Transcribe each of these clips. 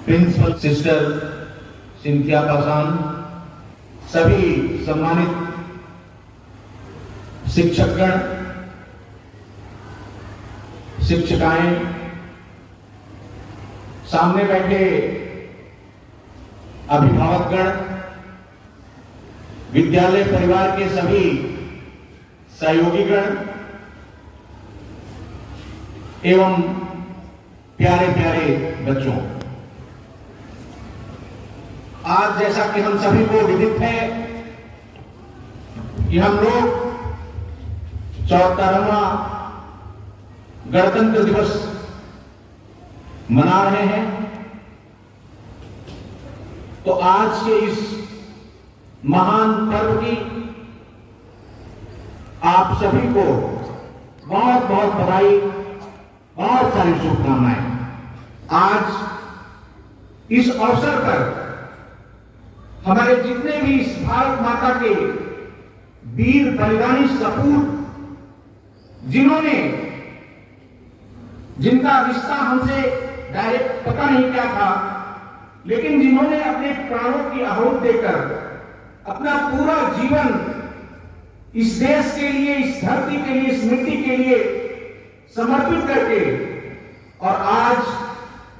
Principal sister Cynthia पासान, सभी सम्मानित शिक्षकगण, शिक्षिकाएं, सामने बैठे अभिभावकगण, विद्यालय परिवार के सभी सहयोगीगण एवं प्यारे प्यारे बच्चों, आज जैसा कि हम सभी को विदित है कि हम लोग 74वां गणतंत्र दिवस मना रहे हैं, तो आज के इस महान पर्व की आप सभी को बहुत बहुत बधाई, बहुत सारी शुभकामनाएं। आज इस अवसर पर हमारे जितने भी इस भारत माता के वीर बलिदानी सपूत, जिनका रिश्ता हमसे डायरेक्ट पता नहीं क्या था, लेकिन जिन्होंने अपने प्राणों की आहुति देकर अपना पूरा जीवन इस देश के लिए, इस धरती के लिए, इस मिट्टी के लिए समर्पित करके और आज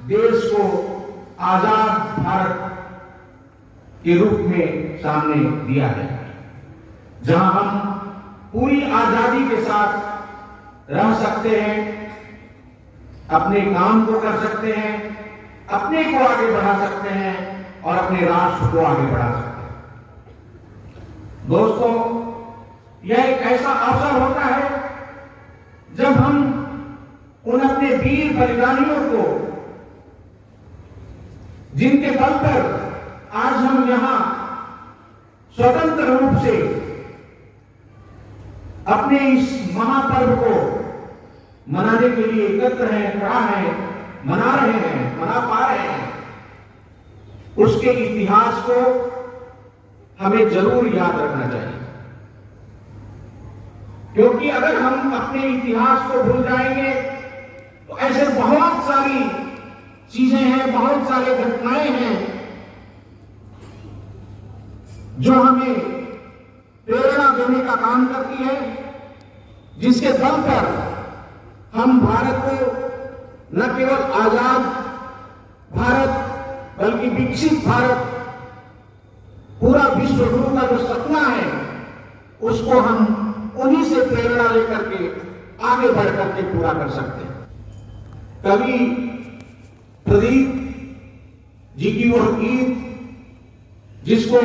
देश को आजाद भारत के रूप में सामने दिया है, जहां हम पूरी आजादी के साथ रह सकते हैं, अपने काम को कर सकते हैं, अपने को आगे बढ़ा सकते हैं और अपने राष्ट्र को आगे बढ़ा सकते हैं। दोस्तों, यह एक ऐसा अवसर होता है जब हम उन अपने वीर बलिदानियों को, जिनके बल पर आज हम यहां स्वतंत्र रूप से अपने इस महापर्व को मनाने के लिए एकत्र हैं, खड़ा हैं, मना रहे हैं, मना पा रहे हैं, उसके इतिहास को हमें जरूर याद रखना चाहिए। क्योंकि अगर हम अपने इतिहास को भूल जाएंगे तो ऐसे बहुत सारी चीजें हैं, बहुत सारी घटनाएं हैं जो हमें प्रेरणा देने का काम करती है, जिसके बल पर हम भारत को न केवल आजाद भारत बल्कि विकसित भारत, पूरा विश्व गुरु का जो सपना है, उसको हम उन्हीं से प्रेरणा लेकर के आगे बढ़ करके पूरा कर सकते हैं। कवि प्रदीप जी की वह गीत जिसको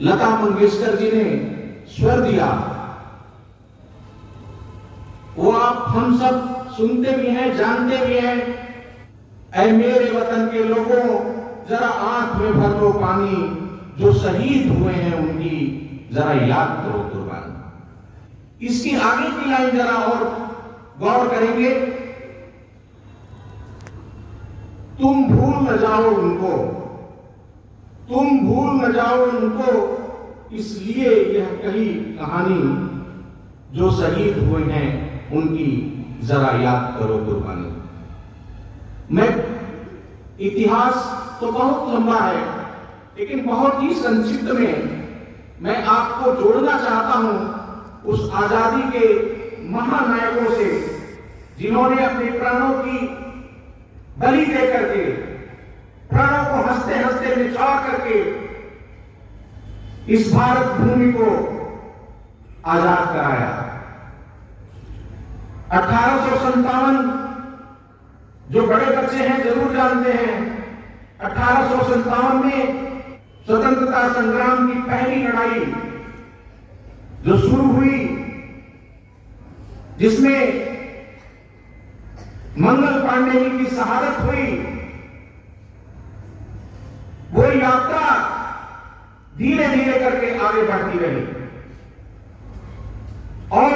लता मंगेशकर जी ने स्वर दिया, वो आप हम सब सुनते भी हैं, जानते भी हैं। ऐ मेरे वतन के लोगों, जरा आंख में भर लो पानी, जो शहीद हुए हैं उनकी जरा याद करो कुर्बानी। इसकी आगे की लाइन जरा और गौर करेंगे, तुम भूल न जाओ उनको, तुम भूल न जाओ उनको, इसलिए यह कही कहानी, जो शहीद हुए हैं उनकी जरा याद करो कुर्बानी। मैं इतिहास तो बहुत लंबा है, लेकिन बहुत ही संक्षिप्त में मैं आपको जोड़ना चाहता हूं उस आजादी के महानायकों से, जिन्होंने अपने प्राणों की बलि दे करके, प्राणों को हंसते हंसते निछावर करके इस भारत भूमि को आजाद कराया। 1857, जो बड़े बच्चे हैं जरूर जानते हैं, 1857 में स्वतंत्रता संग्राम की पहली लड़ाई जो शुरू हुई, जिसमें मंगल पांडे जी की शहादत हुई, वो यात्रा धीरे धीरे करके आगे बढ़ती रही। और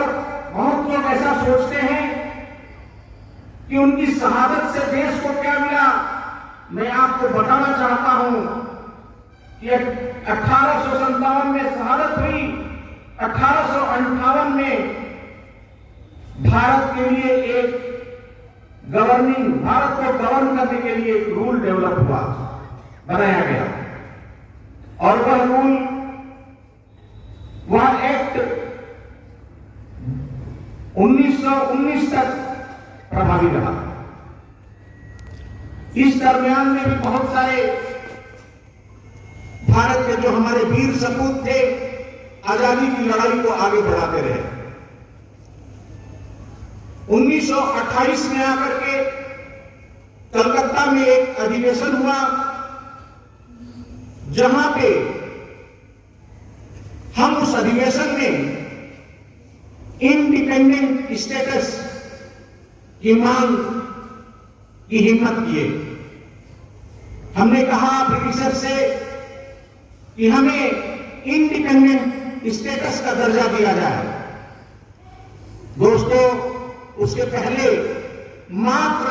बहुत लोग ऐसा सोचते हैं कि उनकी शहादत से देश को क्या मिला। मैं आपको बताना चाहता हूं कि 1857 में शहादत हुई, 1858 में भारत के लिए एक भारत को गवर्न करने के लिए एक रूल डेवलप बनाया गया और वह रूल, वह एक्ट 1919 तक प्रभावी रहा। इस दरमियान में भी बहुत सारे भारत के जो हमारे वीर सपूत थे, आजादी की लड़ाई को आगे बढ़ाते रहे। 1928 में आकर के कलकत्ता में एक अधिवेशन हुआ, जहां पे हम उस अधिवेशन में इंडिपेंडेंट स्टेटस की मांग की हिम्मत किए। हमने कहा ब्रिटिशर से कि हमें इंडिपेंडेंट स्टेटस का दर्जा दिया जाए। दोस्तों, उसके पहले मात्र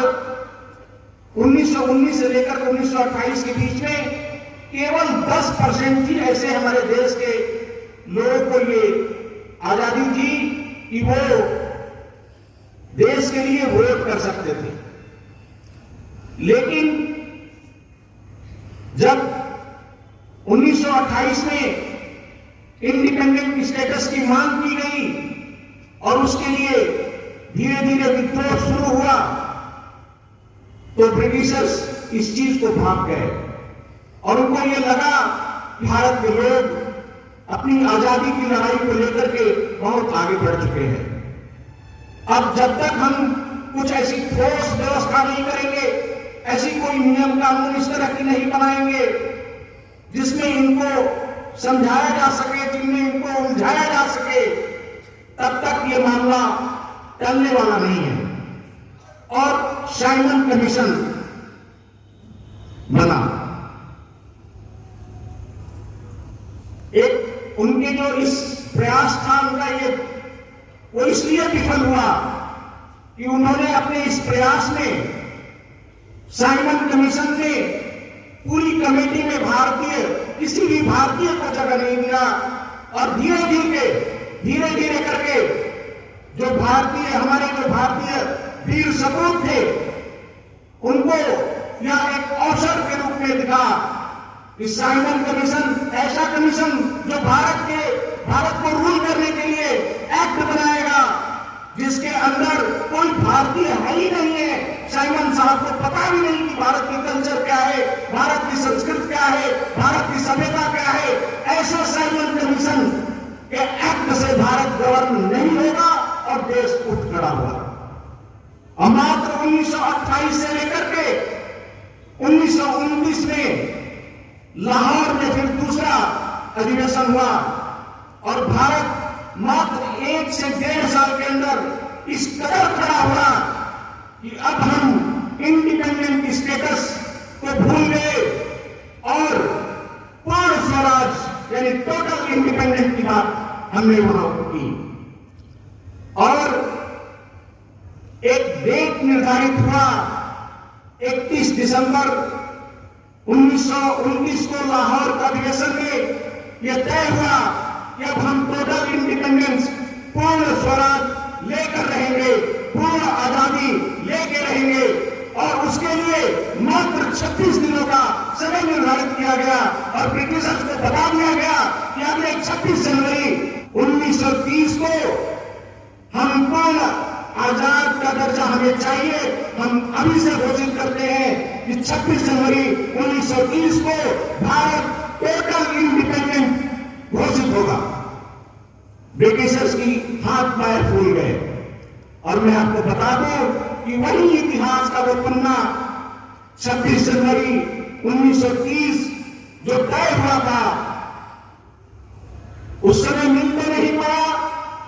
1919 से लेकर 1928 के बीच में केवल 10% ही ऐसे हमारे देश के लोगों को ये आजादी थी कि वो देश के लिए वोट कर सकते थे। लेकिन जब 1928 में इंडिपेंडेंट स्टेटस की मांग की गई और उसके लिए धीरे धीरे विद्रोह शुरू हुआ, तो ब्रिटिशर्स इस चीज को भाग गए और उनको ये लगा कि भारत के लोग अपनी आजादी की लड़ाई को लेकर के बहुत आगे बढ़ चुके हैं। अब जब तक हम कुछ ऐसी ठोस व्यवस्था नहीं करेंगे, ऐसी कोई नियम कानून इस तरह की नहीं बनाएंगे जिसमें इनको समझाया जा सके, जिनमें इनको उलझाया जा सके, तब तक ये मामला टलने वाला नहीं है। और साइमन कमीशन बना। एक उनके जो इस प्रयास था उनका, ये वो इसलिए विफल हुआ कि उन्होंने अपने इस प्रयास में साइमन कमीशन ने पूरी कमेटी में किसी भी भारतीय को जगह नहीं दिया और धीरे धीरे करके हमारे जो भारतीय वीर सपूत थे उनको यह एक अवसर के रूप में दिखा कि साइमन कमीशन ऐसा कमीशन जो भारत को रूल करने के लिए एक्ट बनाएगा, जिसके अंदर कोई भारतीय है ही नहीं है। साइमन साहब को पता भी नहीं कि भारत की कल्चर क्या है, भारत की संस्कृति क्या है, भारत की सभ्यता क्या है। ऐसा साइमन कमीशन के एक्ट से भारत गवर्न नहीं होगा और देश उठ खड़ा हुआ। और मात्र 1928 से लेकर के 1919 में लाहौर में फिर दूसरा अधिवेशन हुआ और भारत मात्र 1 से 1.5 साल के अंदर इस कदर खड़ा हुआ कि अब हम इंडिपेंडेंट स्टेटस को भूल गए और पूर्ण स्वराज यानी टोटल इंडिपेंडेंट की बात हमने वहां की। और एक डेट निर्धारित हुआ 31 दिसंबर 1919 को लाहौर का अधिवेशन में यह तय हुआ कि अब हम टोटल इंडिपेंडेंस, पूर्ण स्वराज लेकर रहेंगे, पूर्ण आजादी लेके रहेंगे। और उसके लिए मात्र 36 दिनों का समय निर्धारित किया गया और ब्रिटिशर्स को बता दिया गया कि अगले 26 जनवरी 1930 को हम पूर्ण आजाद का दर्जा हमें चाहिए। हम अभी से घोषित करते हैं कि 26 जनवरी 1930 को भारत टोटल इंडिपेंडेंट घोषित होगा। ब्रिटिशर्स की हाथ पैर फूल गए और मैं आपको बता दूं कि वही इतिहास का वो पन्ना 26 जनवरी 1930 जो तय हुआ था, उस समय मिल तो नहीं पाया,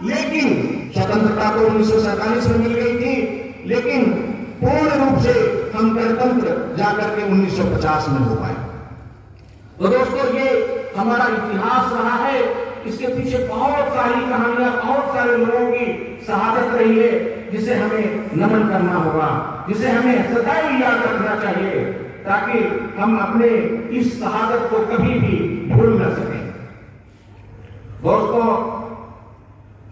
लेकिन स्वतंत्रता तो 1947 में मिल गई थी, लेकिन पूर्ण रूप से हम गणतंत्र जाकर के 1950 में हो पाए। तो दोस्तों, ये हमारा इतिहास रहा है। इसके पीछे बहुत सारी कहानियां, बहुत सारे लोगों की शहादत रही है, जिसे हमें नमन करना होगा, जिसे हमें सदैव याद रखना चाहिए, ताकि हम अपने इस शहादत को कभी भी भूल न सकें। दोस्तों,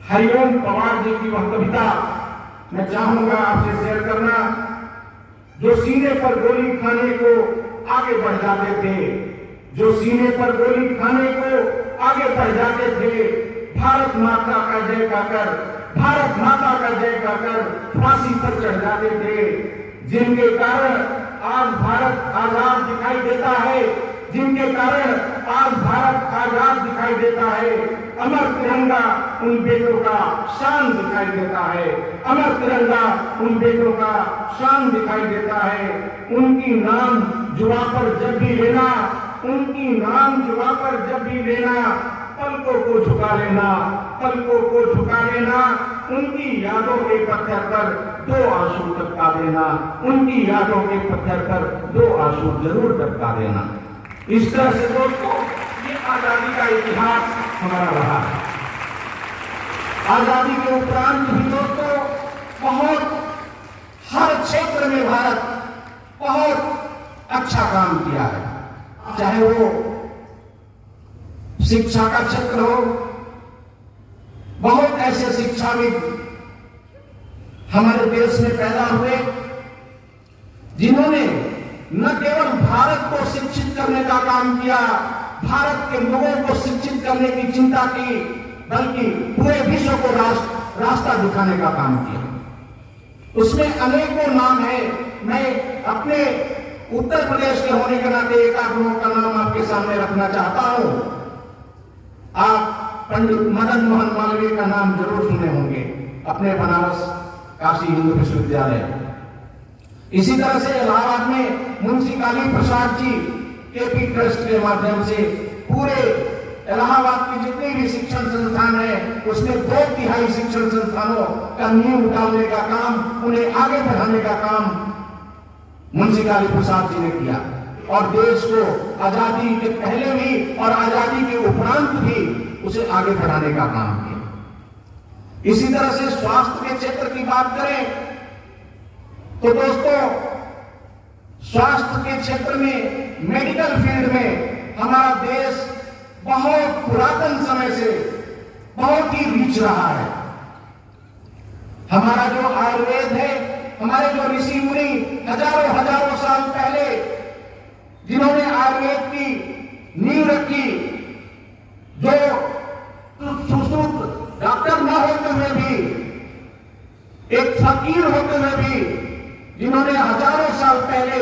हरिओम पवार जी की वह कविता मैं चाहूंगा आपसे शेयर करना, जो सीने पर गोली खाने को आगे बढ़ जाते थे, जो सीने पर गोली खाने को आगे बढ़ जाते थे, भारत माता का जय कहकर, भारत माता का जय कहकर फांसी पर चढ़ जाते थे, जिनके कारण आज भारत आजाद दिखाई देता है, जिनके कारण आज भारत आजाद दिखाई देता है। अमर तिरंगा उन बेटों का शान दिखाई देता है, अमर तिरंगा उन बेटों का शान दिखाई देता है। उनकी नाम जुबा पर जब भी लेना, उनकी नाम जुबा पर जब भी लेना, पलकों को झुका लेना, पलकों को झुका लेना। उनकी यादों के पत्थर पर 2 आंसू टपका देना, उनकी यादों के पत्थर पर 2 आंसू जरूर टपका देना। इस तरह से दोस्तों ये आजादी का इतिहास हमारा रहा है। आजादी के उपरांत भी दोस्तों बहुत हर क्षेत्र में भारत बहुत अच्छा काम किया है, चाहे वो शिक्षा का क्षेत्र हो। बहुत ऐसे शिक्षाविद हमारे देश में पैदा हुए जिन्होंने न केवल भारत को शिक्षित करने का काम किया, भारत के लोगों को शिक्षित करने की चिंता की, बल्कि पूरे विश्व को रास्ता दिखाने का काम किया। उसमें अनेकों नाम है। मैं अपने उत्तर प्रदेश के होने के नाते एक आध लोगों का नाम आपके सामने रखना चाहता हूं। आप पंडित मदन मोहन मालवीय का नाम जरूर सुने होंगे, अपने बनारस काशी हिंदू विश्वविद्यालय। इसी तरह से इलाहाबाद में मुंशी काली प्रसाद जी केपी ट्रस्ट के माध्यम से पूरे इलाहाबाद की जितने भी शिक्षण संस्थान है, उसमें 2/3 शिक्षण संस्थानों का नींव डालने का काम, उन्हें आगे बढ़ाने का काम मुंशी काली प्रसाद जी ने किया और देश को आजादी के पहले भी और आजादी के उपरांत भी उसे आगे बढ़ाने का काम किया। इसी तरह से स्वास्थ्य के क्षेत्र की बात करें तो दोस्तों स्वास्थ्य के क्षेत्र में, मेडिकल फील्ड में हमारा देश बहुत पुरातन समय से बहुत ही रिच रहा है। हमारा जो आयुर्वेद है, हमारे जो ऋषि मुनि हजारों साल पहले जिन्होंने आयुर्वेद की नींव रखी, जो सुश्रुत डॉक्टर न होते हुए भी, एक फकीर होते हुए भी, जिन्होंने हजारों साल पहले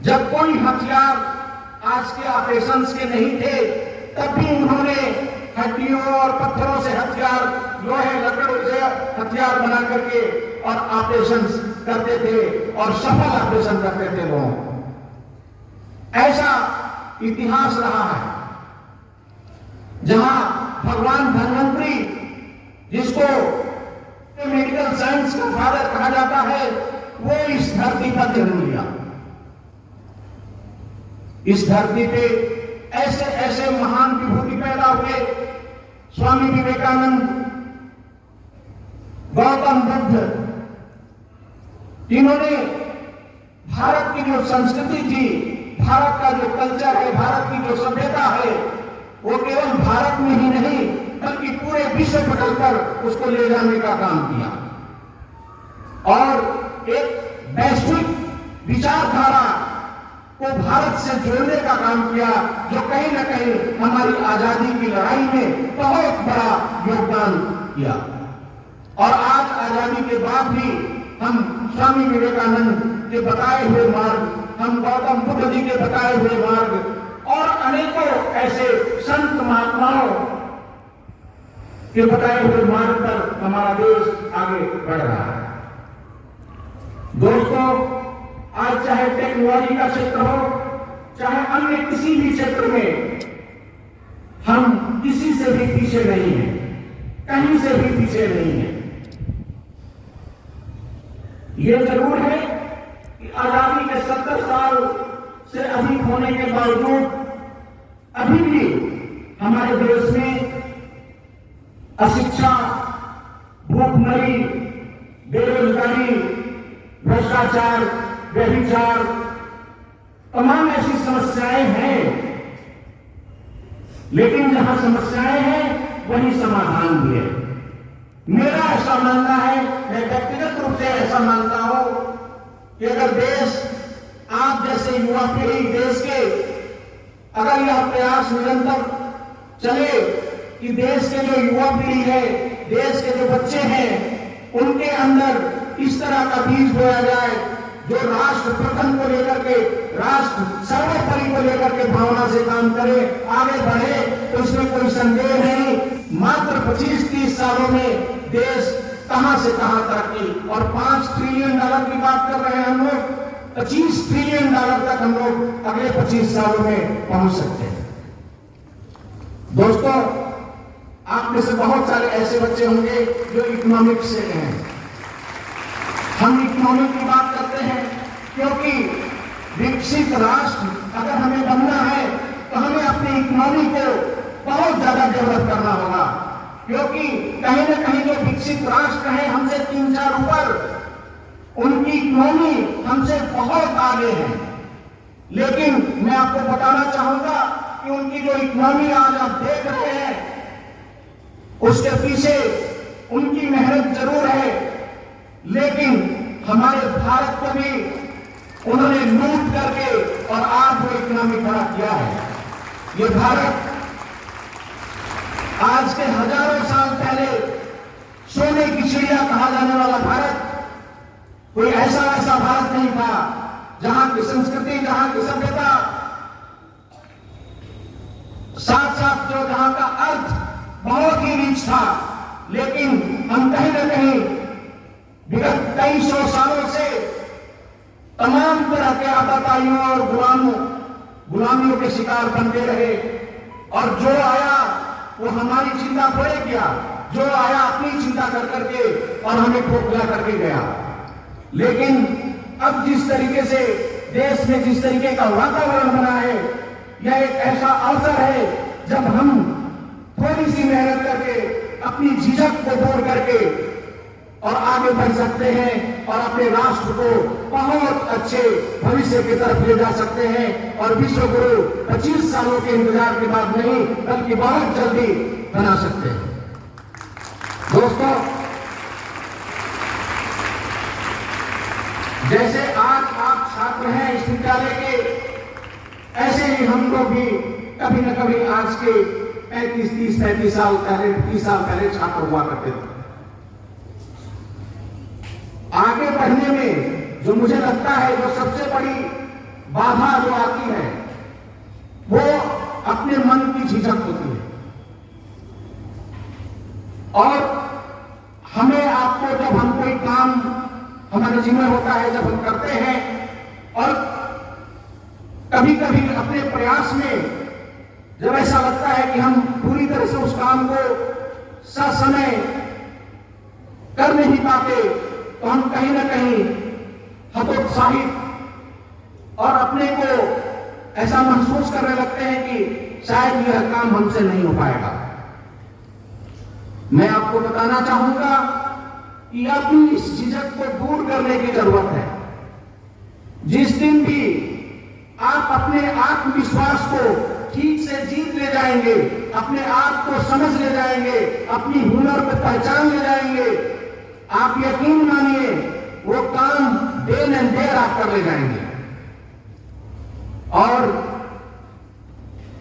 जब कोई हथियार आज के ऑपरेशंस के नहीं थे, तब भी उन्होंने हड्डियों और पत्थरों से हथियार, लोहे लकड़ों से हथियार बना करके और ऑपरेशंस करते थे और सफल ऑपरेशन करते थे लोग। ऐसा इतिहास रहा है जहां भगवान धन्वंतरी, जिसको मेडिकल साइंस का फादर कहा जाता है, वो इस धरती पर जन्म लिया। इस धरती पे ऐसे ऐसे महान विभूति पैदा हुए, स्वामी विवेकानंद, गौतम बुद्ध, जिन्होंने भारत की जो संस्कृति थी, भारत का जो कल्चर है, भारत की जो सभ्यता है, वो केवल भारत में ही नहीं बल्कि पूरे विश्व पटल पर उसको ले जाने का काम किया और एक वैश्विक विचारधारा को भारत से जोड़ने का काम किया, जो कहीं न कहीं हमारी आजादी की लड़ाई में बहुत बड़ा योगदान किया। और आज आजादी के बाद भी हम स्वामी विवेकानंद के बताए हुए मार्ग, हम गौतम बुद्ध जी के बताए हुए मार्ग और अनेकों ऐसे संत महात्माओं के बताए हुए मार्ग पर हमारा देश आगे बढ़ रहा है। दोस्तों, आज चाहे टेक्नोलॉजी का क्षेत्र हो, चाहे अन्य किसी भी क्षेत्र में, हम किसी से भी पीछे नहीं हैं, कहीं से भी पीछे नहीं हैं। यह जरूर है कि आजादी के 70 साल से अधिक होने के बावजूद अभी भी हमारे देश में अशिक्षा, भूखमरी, बेरोजगारी, भ्रष्टाचार, व्यभिचार, तमाम ऐसी समस्याएं हैं। लेकिन जहां समस्याएं हैं वहीं समाधान भी है। मेरा ऐसा मानना है, मैं व्यक्तिगत रूप से ऐसा मानता हूं कि अगर देश आप जैसे युवा पीढ़ी देश के, अगर यह प्रयास निरंतर चले कि देश के जो युवा पीढ़ी है, देश के जो बच्चे हैं, उनके अंदर इस तरह का बीज बोया जाए जो राष्ट्र प्रथम को लेकर के, राष्ट्र सर्वोपरि को लेकर के भावना से काम करे, आगे बढ़े, तो इसमें कोई संदेह नहीं। मात्र 25-30 सालों में देश कहां से कहां तरक्की, और $5 ट्रिलियन की बात कर रहे हैं हम लोग, $25 ट्रिलियन तक हम लोग अगले 25 सालों में पहुंच सकते हैं। दोस्तों, आप में से बहुत सारे ऐसे बच्चे होंगे जो इकोनॉमिक्स से हैं। हम इकोनॉमिक की बात करते हैं क्योंकि विकसित राष्ट्र अगर हमें बनना है तो हमें अपनी इकोनॉमी को बहुत ज्यादा डेवलप करना होगा, क्योंकि कहीं न कहीं जो विकसित राष्ट्र हैं हमसे 3-4 ऊपर, उनकी इकोनॉमी हमसे बहुत आगे है। लेकिन मैं आपको बताना चाहूंगा कि उनकी जो इकोनॉमी आज आप देख रहे हैं, उसके पीछे उनकी मेहनत जरूर है, लेकिन हमारे भारत को भी उन्होंने लूट करके और आज वो इकोनॉमी खड़ा किया है। ये भारत आज के हजारों साल पहले सोने की चिड़िया कहा जाने वाला भारत कोई ऐसा भारत नहीं था जहां की संस्कृति, जहां की सभ्यता, साथ साथ जो जहां का अर्थ बहुत ही रिच था। लेकिन हम कहीं न कहीं विगत कई सौ सालों से तमाम तरह के आताताइयों और गुलामियों के शिकार बनते रहे, और जो आया वो हमारी चिंता थोड़े किया, जो आया अपनी चिंता कर करके और हमें खोखला करके गया। लेकिन अब जिस तरीके से देश में जिस तरीके का वातावरण बना है, यह एक ऐसा अवसर है जब हम थोड़ी सी मेहनत करके अपनी झिझक को दूर करके और आगे बढ़ सकते हैं और अपने राष्ट्र को बहुत अच्छे भविष्य की तरफ ले जा सकते हैं, और विश्व गुरु 25 सालों के इंतजार के बाद नहीं बल्कि बहुत जल्दी बना सकते हैं। दोस्तों, जैसे आज आप छात्र हैं इस विद्यालय के, ऐसे ही हम लोग भी कभी न कभी आज के 35 साल पहले, 30 साल पहले छात्र हुआ करते थे। आगे बढ़ने में जो मुझे लगता है जो सबसे बड़ी बाधा जो आती है वो अपने मन की झिझक होती है, और हमें आपको जब हम कोई काम हमारे जिम्मे होता है, जब हम करते हैं और कभी कभी अपने प्रयास में जब ऐसा लगता है कि हम पूरी तरह से उस काम को ससमय कर नहीं पाते, तो हम कहीं ना कहीं हतोत्साहित और अपने को ऐसा महसूस करने लगते हैं कि शायद यह काम हमसे नहीं हो पाएगा। मैं आपको बताना चाहूंगा कि अपनी इस झिझक को दूर करने की जरूरत है। जिस दिन भी आप अपने आत्मविश्वास को ठीक से जीत ले जाएंगे, अपने आप को समझ ले जाएंगे, अपनी हुनर को पहचान ले जाएंगे, आप यकीन मानिए वो काम देर एंड देर आप कर ले जाएंगे। और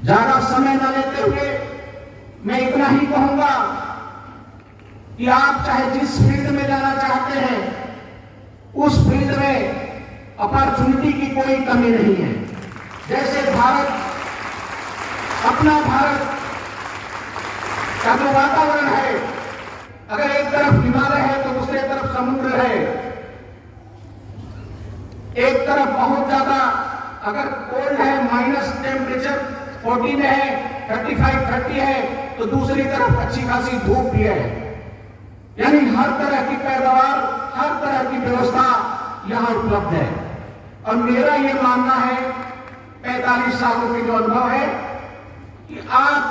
ज्यादा समय न लेते हुए मैं इतना ही कहूंगा कि आप चाहे जिस फील्ड में जाना चाहते हैं, उस फील्ड में अपॉर्चुनिटी की कोई कमी नहीं है। जैसे अपना भारत का जो वातावरण है, अगर एक तरफ हिमालय है तो दूसरे तरफ समुद्र है, एक तरफ बहुत ज्यादा अगर कोल्ड है, माइनस टेम्परेचर 40 में है, 35-30 है, तो दूसरी तरफ अच्छी खासी धूप भी है। यानी हर तरह की पैदावार, हर तरह की व्यवस्था यहां उपलब्ध है। और मेरा यह मानना है, 45 सालों के जो अनुभव है, कि आप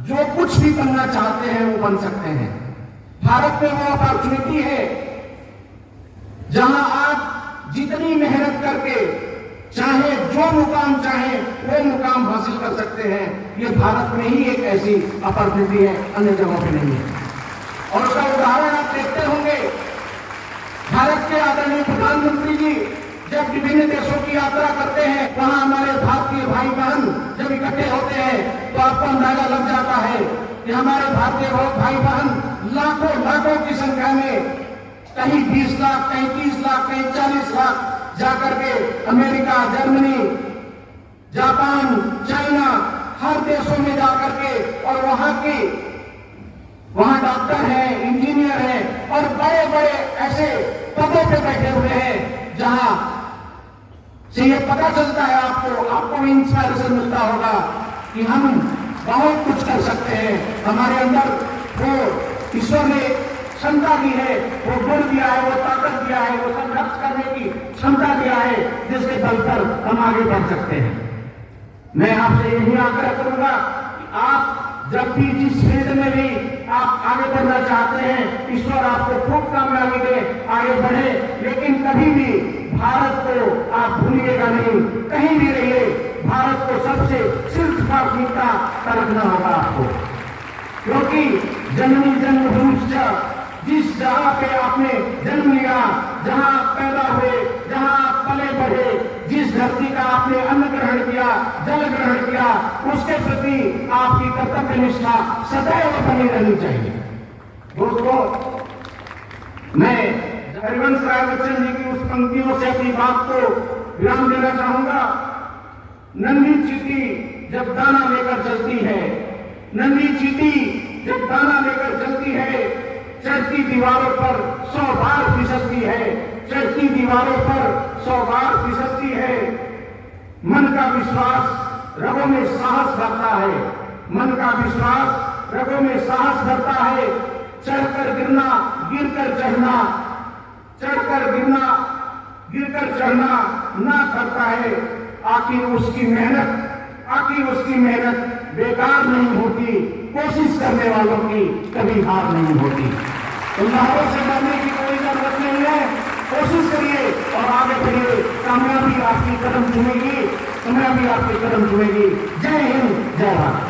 जो कुछ भी बनना चाहते हैं वो बन सकते हैं। भारत में वो अपॉर्चुनिटी है जहां आप जितनी मेहनत करके चाहे जो मुकाम चाहे वो मुकाम हासिल कर सकते हैं। ये भारत में ही एक ऐसी अपॉर्चुनिटी है, अन्य जगहों पे नहीं है। और उसका उदाहरण आप देखते होंगे, भारत के आदरणीय प्रधानमंत्री जी जब विभिन्न देशों की यात्रा करते हैं भाई बहन लाखों लाखों की संख्या में, कहीं 20 लाख, कहीं 30 लाख, कहीं 40 लाख जाकर के अमेरिका, जर्मनी, जापान, चाइना, हर देशों में जाकर के और वहां डॉक्टर हैं, इंजीनियर हैं और बड़े बड़े ऐसे पदों पे बैठे हुए हैं जहां से ये पता चलता है आपको भी इंस्पायरेशन मिलता होगा कि हम बहुत कुछ कर सकते हैं। हमारे अंदर वो ईश्वर ने क्षमता दी है, वो गुण दिया है, वो ताकत दिया है, वो संघर्ष करने की क्षमता दिया है, जिसके बल पर हम आगे बढ़ सकते हैं। मैं आपसे यही आग्रह करूंगा कि आप जब भी जिस फील्ड में भी आप आगे बढ़ना चाहते हैं, ईश्वर आपको खूब कामयाबी दे, आगे बढ़े, लेकिन कभी भी भारत को आप भूलिएगा नहीं। कहीं भी रहिए, भारत को सबसे शीर्ष प्राथमिकता का रखना होगा आपको, क्योंकि जननी जन्मभूमि, जिस जगह पे आपने जन्म लिया, जहां पैदा हुए, जहां पले बढ़े, जिस धरती का आपने अन्न ग्रहण किया, जल ग्रहण किया, उसके प्रति आपकी कर्तव्य निष्ठा सदैव बनी रहनी चाहिए। दोस्तों, मैं हरिवंश राय बच्चन जी की उस पंक्तियों से अपनी बात को विराम देना चाहूंगा। नन्ही चींटी जब दाना लेकर चलती है, नन्ही चींटी जब दाना लेकर चलती है, चढ़ती दीवारों पर 100 बार फिसलती है, चढ़ती दीवारों पर 100 बार फिसलती है। मन का विश्वास रगों में साहस भरता है, मन का विश्वास रगों में साहस भरता है। चढ़कर गिरना, गिरकर चढ़ना, चढ़कर गिरना, गिरकर चढ़ना ना करता है। आखिर उसकी मेहनत बेकार नहीं होती, कोशिश करने वालों की कभी हार नहीं होती। उल्लाहों से डरने की कोई जरूरत नहीं है, कोशिश करिए और आगे बढ़िए। कामयाबी आपकी कदम चुमेगी, कामयाबी आपके कदम चुमेगी। जय हिंद, जय भारत।